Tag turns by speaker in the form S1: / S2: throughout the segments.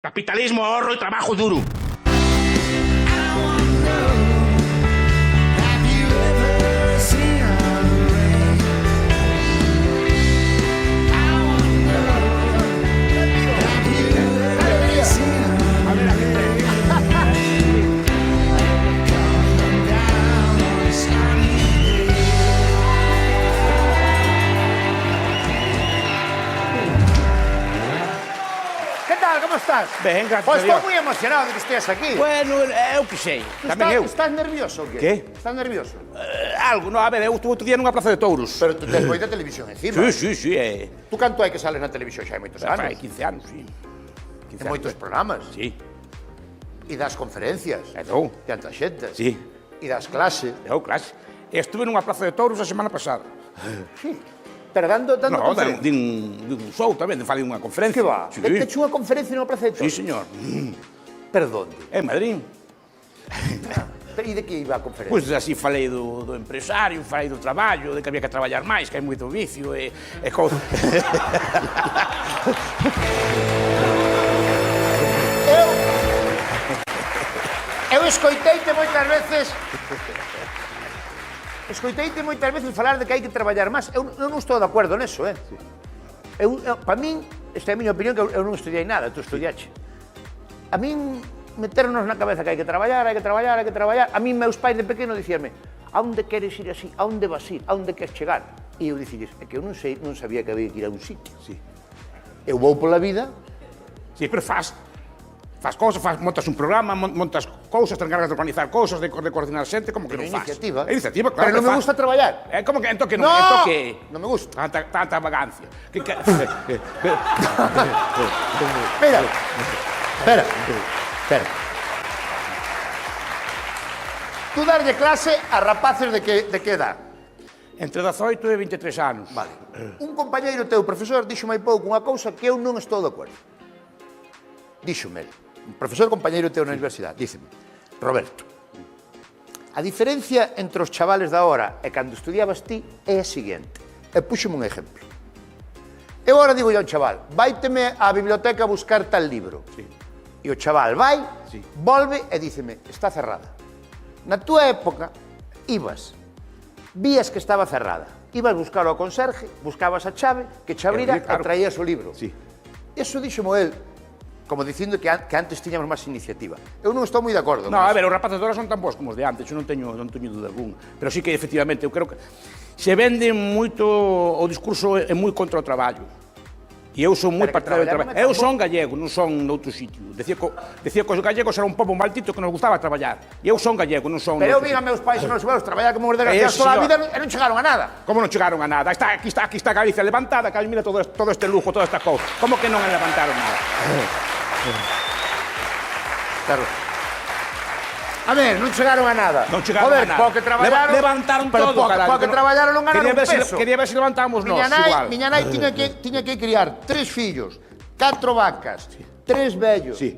S1: Capitalismo, ahorro y trabajo duro.
S2: ¿Cómo estás?
S1: Ben, gracias
S2: Pues
S1: a Dios.
S2: estou moi emocionado de que estés aquí.
S1: Bueno, eu que sei. Tamén eu.
S2: Estás nervioso ou qué?
S1: Que?
S2: Estás nervioso?
S1: Algo, no, a ver, eu estuve outro día nunha plaza de touros.
S2: Pero tú tes moita televisión encima.
S1: Sí,
S2: Tú canto hai que sales na televisión xa hai moitos
S1: Hai
S2: anos?
S1: 15 anos, sí. 15
S2: En moitos programas.
S1: Sí,
S2: E das conferencias.
S1: dou.
S2: Diante a xente.
S1: Sí.
S2: E das clases.
S1: Dou clase. Estuve nunha plaza de touros a semana pasada.
S2: Sí. Pero dando
S1: No,
S2: conferencias.
S1: din un show tamén, falei unha conferencia.
S2: Que va?
S1: Sí,
S2: Te hecho unha conferencia nunha plaza de
S1: sí,
S2: toros?
S1: señor.
S2: Pero donde?
S1: En Madrid.
S2: E de que iba a conferencia?
S1: Pois así falei do empresario, falei do traballo, de que había que traballar máis, que hai moito vicio e cousa.
S2: Eu escoiteite moitas veces... Escoiteite moitas veces falar de que hai que traballar máis. Eu non estou de acordo neso, Sí. Para min, esta é a miña opinión, que eu non estudiei nada, tú estudiache. A min, meternos na cabeza que hai que traballar, hai que traballar, hai que traballar. A min, meus pais de pequeno dicíanme, a onde queres ir así, a onde vas ir, a onde queres chegar? E eu dicilles, é que eu non sabía que había que ir a un sitio.
S1: Sí.
S2: Eu vou pola vida.
S1: Sí, pero faz cousas, montas un programa, montas cousas, te encargas de organizar cousas, de coordinar xente, como que non faz.
S2: Iniciativa.
S1: É iniciativa, claro.
S2: Pero non me gusta traballar.
S1: Como que entón que non?
S2: No,
S1: Entón que
S2: non me gusta.
S1: tanta vagancia.
S2: Mira, espera. Tú darlle clase a rapaces de que edad?
S1: Entre 18 e 23 anos.
S2: Vale. Un compañeiro teu, profesor, dixo hai pouco unha cousa que eu non estou de acordo. Díxome, un profesor compañeiro teu na universidade, díceme, Roberto, a diferencia entre os chavales da hora e cando estudiabas ti é a seguinte. E púxome un exemplo. Eu agora digo a un chaval, vaiteme á biblioteca a buscar tal libro.
S1: Sí.
S2: E o chaval vai,
S1: Sí.
S2: volve e díceme, está cerrada. Na túa época, ibas, vías que estaba cerrada. Ibas buscar ao conserje, buscabas a chave, que che abrira
S1: Claro.
S2: e traías o libro.
S1: Sí.
S2: Eso díxemo el, como dicindo que antes tiñamos máis iniciativa. Eu non estou moi de acordo.
S1: No,
S2: con
S1: a
S2: eso.
S1: ver, os rapaces de ahora son tan bons como os de antes, eu non teño dúda algún. Pero sí que, efectivamente, eu creo que se vende moito, o discurso é moi contra o traballo. E eu son moi
S2: Pero que
S1: partidario do
S2: traballar
S1: traballo.
S2: non é
S1: Eu
S2: tan
S1: son gallego, non son noutro sitio. Decía que os gallegos era un pobo maldito que nos gustaba traballar. E eu son gallego, non son...
S2: Pero eu
S1: noutro
S2: vi a
S1: sitio.
S2: meus pais e meus abuelos traballar como os desgraciados toda a
S1: señor.
S2: vida e non chegaron a nada.
S1: Como non chegaron a nada? Aquí está Galicia levantada, que mira todo este lujo, toda esta cousa. Como que non levantaron nada?
S2: Claro. A ver, non chegaron a nada.
S1: Non chegaron
S2: Joder,
S1: a nada.
S2: po que traballaron...
S1: Levantaron
S2: pero
S1: todo, caralho.
S2: Po que traballaron non ganaron un peso.
S1: Quería ver se levantamos nós, igual.
S2: Miña nai tiña que criar 3 fillos, 4 vacas, 3 vellos.
S1: Sí.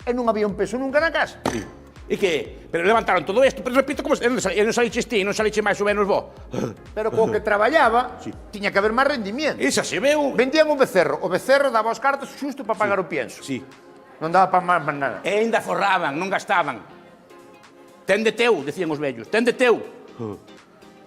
S2: E non había un peso nunca na casa.
S1: Sí. E que? Pero levantaron todo isto, pero repito, como non saliches ti, non saliches máis ou menos vos.
S2: Pero co que traballaba,
S1: Sí.
S2: tiña que haber máis rendimiento.
S1: Esa se veu.
S2: Vendían un becerro. O becerro daba os cartos xusto para pagar o pienso.
S1: Sí.
S2: Non daba para máis nada.
S1: E ainda forraban, non gastaban. Ten de teu, decían os vellos, ten de teu.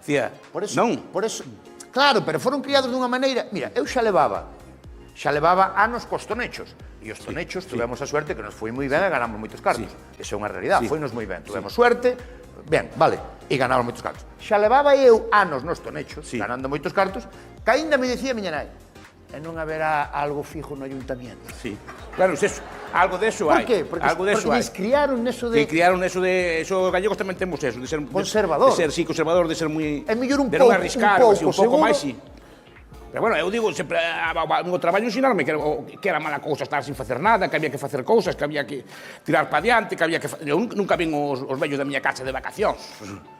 S1: Dicía,
S2: Por eso,
S1: non.
S2: por eso. Claro, pero foron criados dunha maneira... Mira, eu xa levaba anos cos tonechos. E os tonechos tuvemos a suerte que nos foi moi ben e ganamos moitos cartos. Esa é unha realidade, foinos moi ben. Tuvemos suerte, ben, vale, e ganamos moitos cartos. Xa levaba eu anos nos tonechos, ganando moitos cartos, que aínda me dicía miña nai, e non haberá algo fijo no ayuntamiento.
S1: Sí. Claro, algo de eso
S2: Por
S1: hai.
S2: qué? Porque
S1: hai.
S2: nos criaron neso de...
S1: Que criaron eso de... Eso, os gallegos tamén temos eso, de ser...
S2: Conservador.
S1: De ser, sí, conservador, de ser moi...
S2: É mellor un
S1: de non
S2: pouco,
S1: arriscar,
S2: un
S1: así, un
S2: pouco,
S1: pouco
S2: seguro.
S1: máis, sí. Pero bueno, eu digo, sempre, o traballo ensinarme que era mala cousa estar sin facer nada, que había que facer cousas, que había que tirar para diante, que había que... Eu nunca vin os vellos da miña casa de vacacións.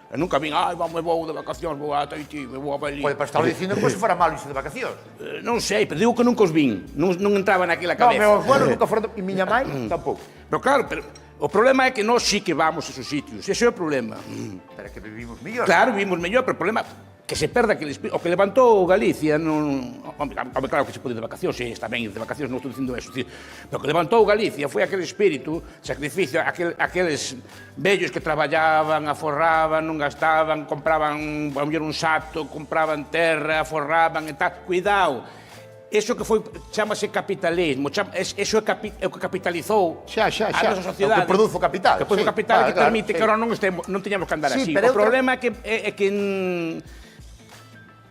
S1: Eu nunca vin, me vou de vacacións, vou a Tahití, me vou a Bali.
S2: Pois, pero estaba dicindo que se fora malo irse de vacacións.
S1: Non sei, pero digo que nunca os vin, non entraba naquela
S2: Non,
S1: cabeza.
S2: meus abuelos nunca foron... E miña mãe tampouco.
S1: Pero claro, o problema é que nós sí que vamos a esos sitios, ese é o problema.
S2: Pero é que vivimos mellor.
S1: Claro, vivimos mellor, pero o problema que se perda aquele espírito. O que levantou Galicia, claro que se pode ir de vacacións, sí, está ben ir de vacacións, non estou dicindo eso, pero o que levantou Galicia foi aquele espírito, sacrificio, aqueles vellos que traballaban, aforraban, non gastaban, compraban, a mellor un sato, compraban terra, aforraban e tal. Cuidado, eso que foi, chamase capitalismo, eso é o que capitalizou a nosa sociedade.
S2: O que produzo capital.
S1: Que produzo capital que permite que ahora non teñamos que andar así. O problema é que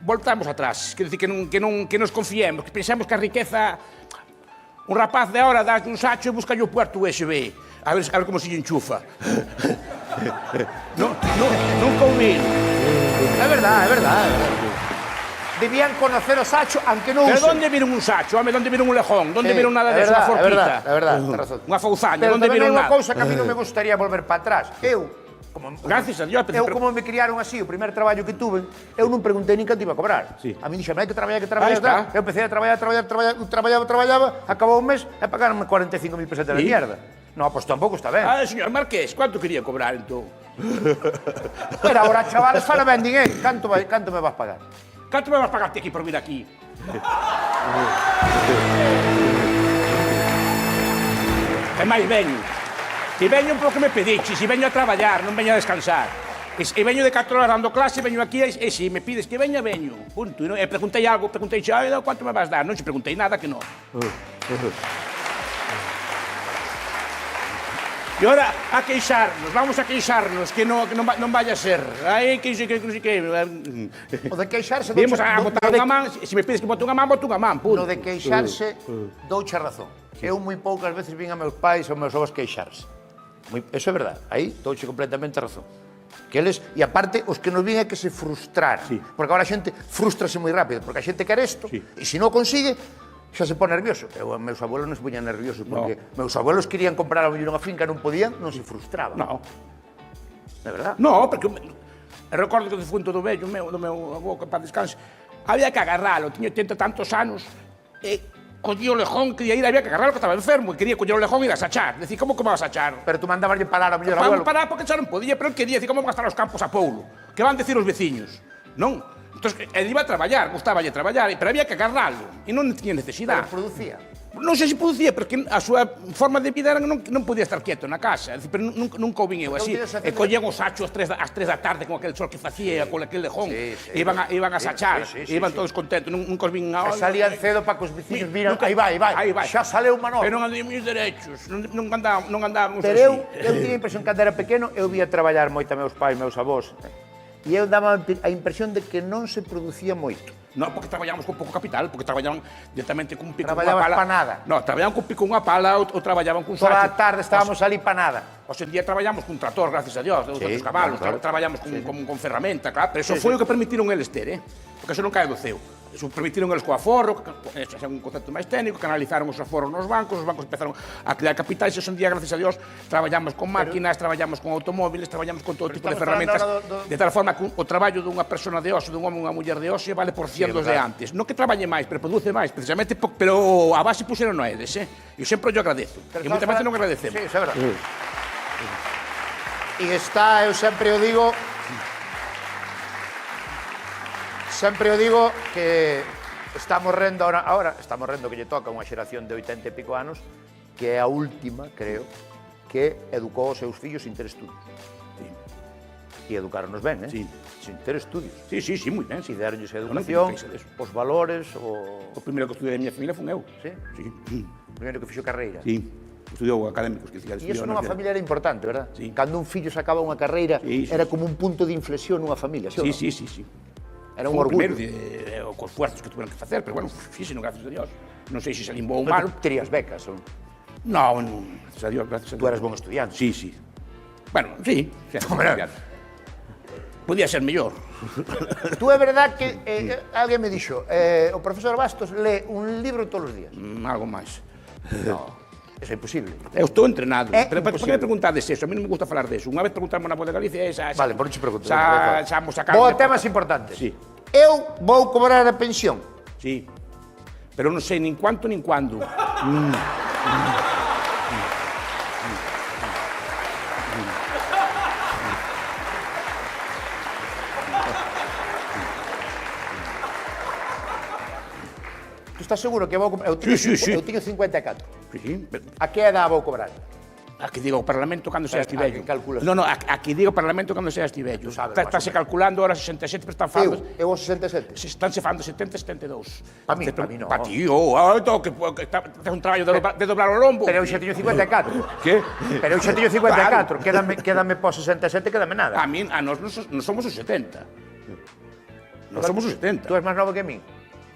S1: voltamos atrás, quer dizer, que nos confiemos, que pensamos que a riqueza... Un rapaz de ahora dá un sacho e busca o puerto USB, a ver como se lle enchufa. Nunca o vi.
S2: É verdade. Debían conocer o sacho, aunque non usen.
S1: Pero onde viron un sacho? Home, onde viron un lejón? Onde viron nada deso? Unha forquita?
S2: É verdade, ten razón.
S1: Unha fouzaña?
S2: Pero
S1: Onde
S2: tamén
S1: viron
S2: hai unha
S1: nada?
S2: cousa que a mí non me gustaría volver para atrás.
S1: Gracias a Dios.
S2: Como me criaron así, o primer traballo que tuve, eu non preguntei nin canto iba a cobrar.
S1: Sí.
S2: A mí dixeme, hai que traballar,
S1: Aí está.
S2: Eu empecé a traballaba, acabou un mes e pagaronme 45.000 pesetas de mierda. No, pois tampouco está ben.
S1: Señor Marqués, cuánto quería cobrar, entón?
S2: Pero agora, chavales, fala ben, din, canto me vas pagar?
S1: Canto me vas pagarte aquí por vir aquí? E máis veño. E veño porque me pediches, e veño a traballar, non veño a descansar. E veño de 4 horas dando clase, veño aquí e se me pides que veña, veño. Punto. E preguntei algo, preguntei, quanto me vas dar? Non se preguntei nada que non. E ora a queixarnos, vamos a queixarnos, que non vaya a ser. Ai, que...
S2: O de queixarse...
S1: Vimos a botar unha man, se me pides que bote unha man, bote unha man, punto.
S2: No de queixarse, douche razón. Eu moi poucas veces vin a meus pais ou meus avós queixarse. Eso é verdade, aí douche completamente razón. Que eles, e aparte, os que nos vin é que se frustrar. Porque agora a xente frustrase moi rápido, porque a xente quer isto, e se non consigue, xa se pone nervioso. Meus abuelos non se poñan nerviosos, porque meus abuelos querían comprar a mellor unha finca, non podían, non se frustraban.
S1: Non.
S2: De verdade?
S1: Non, porque recordo que o defunto do vello, do meu avó, que para descanse, había que agarralo, tiña 80 tantos anos, e collía o lejón, quería ir, había que agarralo, que estaba enfermo, e quería coller o lejón e ir a sachar. Decir, como vas a achar?
S2: Pero tú mandabas parar ao mellor abuelo.
S1: Parar porque xa non podía, pero él quería, decir, como van a estar os campos a poulo? Que van decir os veciños? Non? Entón, ele iba a traballar, gustaballe traballar, pero había que agarralo, e non tiña necesidade.
S2: Pero producía.
S1: Non sei se producía, pero que a súa forma de vida era que non podía estar quieto na casa, pero nunca o vin eu así. E collían o sacho ás 3 da tarde con aquel sol que facía, con aquel lejón, iban a sachar, iban todos contentos, nunca os vin a...
S2: Salían cedo para que os vecinos viran, aí vai, xa saleu unha nova.
S1: Pero non andei mis derechos, non andábamos así.
S2: Pero eu tiña a impresión que cando era pequeno, eu vía traballar moito a meus pais, meus avós, e eu daba a impresión de que non se producía moito.
S1: Non, porque traballábamos con pouco capital, porque traballaban directamente cun pico unha
S2: Traballabas
S1: pala.
S2: pa nada.
S1: Non, traballaban cun pico unha pala ou traballaban cun sacho.
S2: Toda a tarde estábamos ali pa nada.
S1: Hoxe en día traballamos cun trator, gracias a Dios, de outros cabalos, traballamos con ferramenta, claro, pero eso foi o que permitiron eles ter, porque eso non cae do ceo. Eso permitiron eles co aforro, eso é un concepto máis técnico, canalizaron os aforros nos bancos, os bancos empezaron a crear capitais, e hoxe en día, gracias a Dios, traballamos con máquinas, traballamos con automóviles, traballamos con todo tipo de ferramentas, de tal forma que o traballo dunha persona de hoxe, dun home ou unha muller de hoxe, vale por 100 dos de antes. Non que traballe máis, pero produce máis, precisamente, pero a base puxeron a eles, Eu sempre yo agradezo, e moitas veces non agradecemos.
S2: Sí, isso é verdade. E está, eu sempre o digo, que estamos rendo que lle toca unha xeración de 80 e pico anos, que é a última, creo, que educou os seus fillos sin ter estudios. E educaronos ben,
S1: Sí.
S2: Sin ter estudios.
S1: Sí, moi ben.
S2: Si deronlles a educación, os valores,
S1: O primeiro que estudei da miña familia fun eu.
S2: Sí?
S1: Sí.
S2: O primeiro que fixo carreira.
S1: Sí. Estudiou académicos, que
S2: E iso nunha familia era importante, verdad?
S1: Sí.
S2: Cando un fillo sacaba unha carreira, era como un punto de inflexión nunha familia, sí ou non?
S1: Sí.
S2: Era un orgullo.
S1: Primeiro, cos esfuerzos que tuveron que facer, pero bueno, fíxeno, gracias a Dios. Non sei se se limbou mal.
S2: Pero terías becas, ou?
S1: Non, gracias a Dios, gracias a Dios.
S2: Tú eras bon estudiante.
S1: Sí. Bueno, sí. Podía ser mellor.
S2: Tú é verdad que alguén me dixo, o profesor Bastos lee un libro todos os días.
S1: Algo máis.
S2: No, eso é imposible.
S1: Eu estou entrenado. Pero por que
S2: imposible.
S1: me preguntades eso? A mí non me gusta falar deso. Unha vez preguntarme na Voz de Galicia,
S2: Vale, por non te pregunto.
S1: Xa vamos sacando.
S2: Vou a temas importantes.
S1: Sí.
S2: Eu vou cobrar a pensión.
S1: Sí. Pero non sei nin cuánto nin cuándo.
S2: estás seguro que vou cobrar? Eu tiño 54.
S1: Sí,
S2: A que edad vou cobrar?
S1: aquí digo o Parlamento cando seas ti
S2: a
S1: vello.
S2: que calculas?
S1: No, aquí digo o Parlamento cando seas ti vello.
S2: Tú sabes,
S1: Estás calculando ahora 67, pero están falando...
S2: Eu aos 67.
S1: Se estánse falando 70, 72.
S2: Pa mí non.
S1: Pa ti, que tes un traballo de doblar o lombo.
S2: Pero eu xa teño 54.
S1: Que?
S2: Pero eu xa teño 54. Quédame po 67, quédame nada.
S1: A nós non somos os 70. Non somos os 70.
S2: Tú és máis novo que a mí?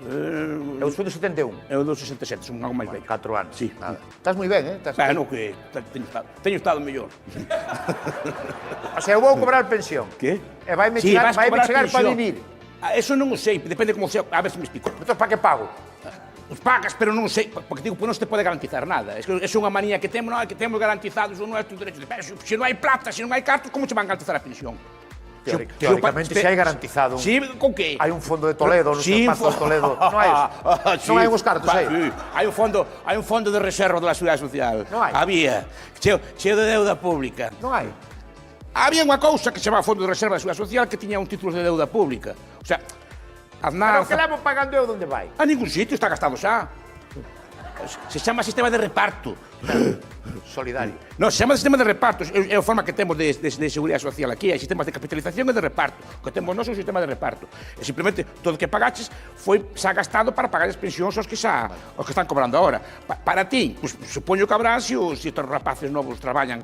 S2: Eu sou do 71.
S1: Eu do 67, son algo máis vello.
S2: 4 anos.
S1: Sí.
S2: Nada. Estás moi ben,
S1: Bueno, que teño estado mellor.
S2: O sea, eu vou cobrar pensión.
S1: Que?
S2: E vai me chegar para vivir.
S1: Eso non o sei, depende como sea, a ver se me explico.
S2: Entón, para que pago?
S1: Os pagas, pero non sei, porque digo, non se te pode garantizar nada. É unha manía que temos, que temos garantizados os nuestros derechos. Se non hai plata, se non hai cartos, como se van garantizar a pensión?
S2: Teóricamente se hai garantizado.
S1: Sí, con que?
S2: Hai un fondo de Toledo, non sei paso de Toledo. Non hai eso. Non hai uns cartos aí.
S1: Hai un fondo de reserva da Seguridade Social.
S2: Non hai.
S1: Había, cheo de deuda pública.
S2: Non hai.
S1: Había unha cousa que se chamaba Fondo de Reserva da Seguridade Social que tiña un título de deuda pública. O sea,
S2: Pero que levo pagando eu onde vai?
S1: A ningún sitio, está gastado xa. Se chama sistema de reparto.
S2: Solidario.
S1: No, se chama sistema de reparto. É a forma que temos de seguridade social aquí. Hai sistemas de capitalización e de reparto. O que temos nós é un sistema de reparto. E simplemente todo o que pagaches se ha gastado para pagar as pensións aos que están cobrando agora. Para ti, pues, supoño que habrá se os rapaces novos traballan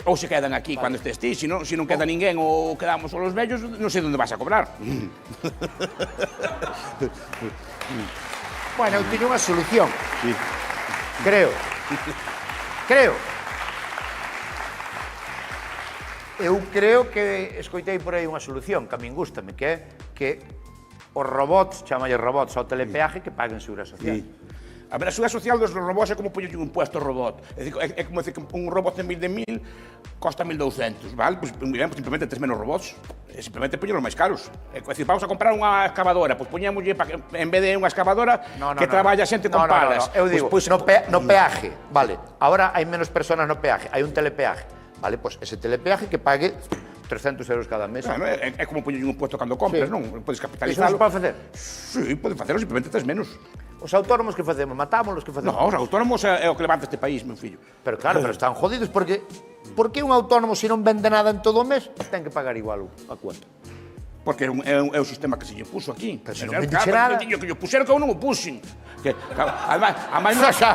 S1: ou se quedan aquí cando estés ti. Se non queda ninguén ou quedamos solos vellos, non sei onde vas a cobrar.
S2: Bueno, eu teño unha solución.
S1: Sí.
S2: Creo. Eu creo que escoitei por aí unha solución que a min gústame, que é que os robots, chamalle robots ao telepeaje, que paguen seguridade social.
S1: Sí. A ver, a seguridade social dos robots é como poñer un impuesto ao robot. É como decir que un robot de 1.000 costa 1.200, vale? Pues simplemente tes menos robots. Simplemente poñelos máis caros. É dicir, vamos a comprar unha excavadora, pois poñémoslle, en vez de unha excavadora que traballa xente con palas.
S2: Eu digo, no peaje, vale, agora hai menos personas no peaje, hai un telepeaje, vale, pois ese telepeaje que pague 300 euros cada mes.
S1: Bueno, é como poñer un impuesto cando compras, non? Podes capitalizarlo.
S2: Iso non se pode facer?
S1: Sí, podes facelo, simplemente tes menos.
S2: Os autónomos que facemos? Matámonos que facemos?
S1: No, os autónomos é o que levanta este país, meu fillo.
S2: Pero claro, pero están jodidos porque por que un autónomo se non vende nada en todo o mes ten que pagar igual a cuota?
S1: Porque é o sistema que se lle puso aquí.
S2: Pero se non vendiche nada...
S1: Que lle puxeron que eu non o puxen. Ademais,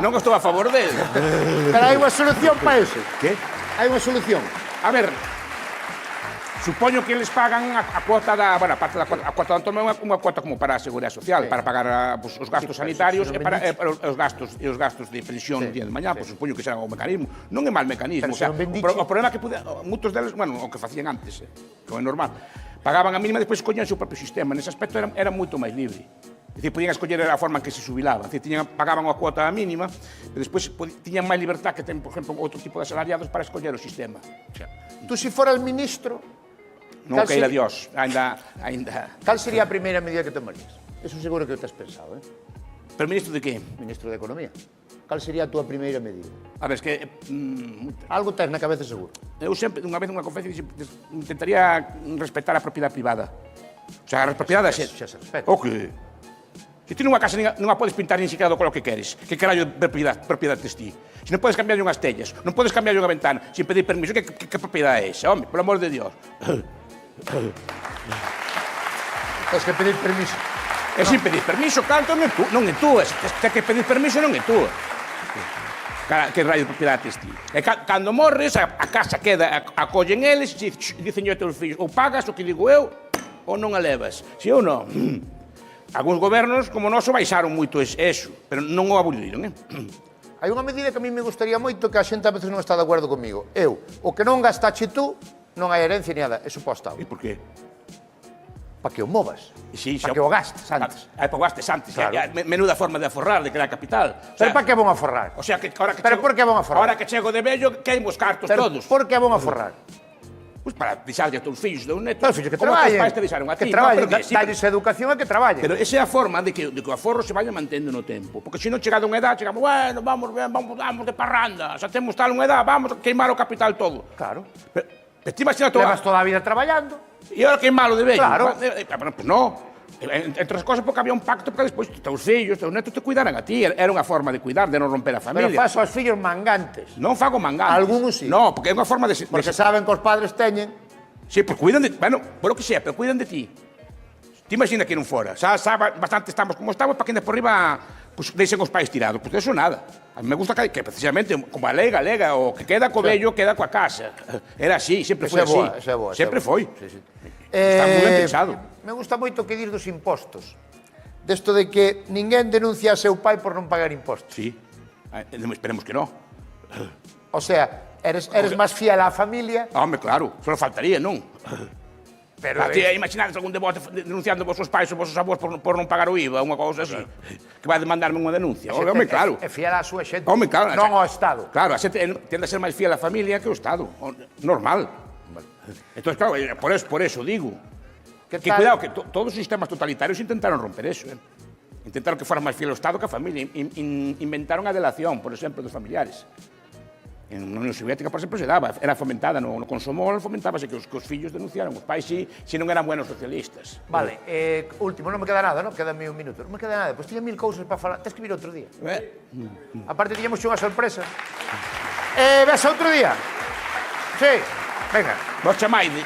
S1: non estou a favor dele.
S2: Pero hai unha solución para eso.
S1: Que?
S2: Hai unha solución.
S1: A ver, supoño que eles pagan a cuota da... Bueno, a parte da cuota da autónoma é unha cuota como para a Seguridade Social, para pagar os gastos sanitarios e para os gastos de pensión no día de mañá, pois supoño que será o mecanismo. Non é mal mecanismo. O problema é que moitos deles, bueno, o que facían antes, que é normal, pagaban a mínima e despois escollían o seu propio sistema. Nese aspecto era moito máis libre. É dicir, podían escoller a forma en que se xubilaban. É dicir, pagaban a cuota mínima e despois tiñan máis libertad que ten, por exemplo, outro tipo de asalariados para escoller o sistema.
S2: Tú, se foras ministro...
S1: Non queira Dios, ainda...
S2: Cal sería a primeira medida que tomarías? Eso seguro que o te has pensado,
S1: Pero ministro de que?
S2: Ministro de Economía. Cal sería a túa primeira medida?
S1: A ver, es que...
S2: Algo tens na cabeza seguro.
S1: Eu sempre, unha vez nunha conferencia, intentaría respetar a propiedade privada. O sea, a propiedade
S2: xa se respeta.
S1: O que? Se ti nunha casa non a podes pintar nin siquiera do color que queres, que carallo de propiedade tes ti? Se non podes cambiar unhas tellas, non podes cambiar unha ventana, sin pedir permiso, que propiedade é esa? Home, por amor de Dios.
S2: Tens que pedir permiso.
S1: E sin pedir permiso, claro, non é túa. Se tens que pedir permiso, non é túa. Que raio de propiedade tes ti? E cando morres, a casa queda, acollen eles, dicen aos teus fillos, ou pagas o que digo eu, ou non a levas. Si ou non? Alguns gobernos, como noso, baixaron moito eso, pero non o aboliron,
S2: Hai unha medida que a mí me gustaría moito que a xente a veces non está de acordo comigo. O que non gastache tú, non hai herencia ni nada, é supostado.
S1: E por qué?
S2: Para que o movas.
S1: Sí,
S2: para que o gastes antes.
S1: Para que o gastes antes.
S2: Claro.
S1: Menuda forma de aforrar, de crear capital.
S2: Pero para que vão a forrar?
S1: O sea, que ahora que
S2: pero por que vão a forrar?
S1: Ahora que chego de vello, queimos cartos todos.
S2: Por que vão a forrar?
S1: Pois para deixarlle a teus fillos de un neto.
S2: Os fillos que traballen.
S1: Como os pais te deixaron a ti.
S2: Que traballen, dalles educación e que traballen.
S1: Pero esa é a forma de que o aforro se vaya mantendo no tempo. Porque se non chegado unha edad, chegamos, bueno, vamos de parranda, xa temos tal unha edad, vamos a queimar o capital todo.
S2: Claro.
S1: Pero ti imagina toda...
S2: Levas toda a vida traballando.
S1: E ahora queimalo de vello.
S2: Claro.
S1: Pues no. Entre as cosas, porque había un pacto para despois teus fillos, teus netos te cuidaran a ti. Era unha forma de cuidar, de non romper a
S2: Pero
S1: familia.
S2: faso aos fillos mangantes.
S1: Non fago mangantes.
S2: Algúns sí.
S1: No, porque é unha forma de...
S2: Porque saben que os padres teñen.
S1: Sí, pues cuidan de... Bueno, por lo que sea, pero cuidan de ti. Ti imagina que non fora. Xa bastante estamos como estamos, para que por riba pues, deixen os pais tirados. Pues eso nada. A mí me gusta que precisamente, como a lei galega, o que queda co vello, queda coa casa. Era así, sempre foi así.
S2: Esa é boa.
S1: Sempre foi.
S2: Sí, sí.
S1: Está moi ben pensado.
S2: Me gusta moito o que dir dos impostos. Desto de que ninguén denuncia a seu pai por non pagar impostos.
S1: Sí. Esperemos que no.
S2: O sea, eres máis fiel á familia.
S1: Home, claro, só faltaría, non?
S2: Pero
S1: A ti imaginades algún de vos denunciando vos os pais ou vos os avós por non pagar o IVA, unha cousa así. Que vai demandarme unha denuncia. Home, claro.
S2: É fiel á súa xente.
S1: Home, claro.
S2: Non ao Estado.
S1: Claro, a xente tende a ser máis fiel á familia que ao Estado. Normal. Entón, claro, por eso digo. Que cuidado, que todos os sistemas totalitarios intentaron romper eso. Intentaron que fuera máis fiel ao Estado que a familia. Inventaron a delación, por exemplo, dos familiares. En a Unión Soviética, por exemplo, se daba, era fomentada no Consomol, fomentábase que os fillos denunciaran os pais si non eran buenos socialistas.
S2: Vale, último, non me queda nada, non? Quédame un minuto. Non me queda nada, pois tiña 1000 cousas para falar. Tens que vir outro día. Aparte, tiñamos unha sorpresa. Ves outro día? Sí, venga.
S1: Vos chamaide.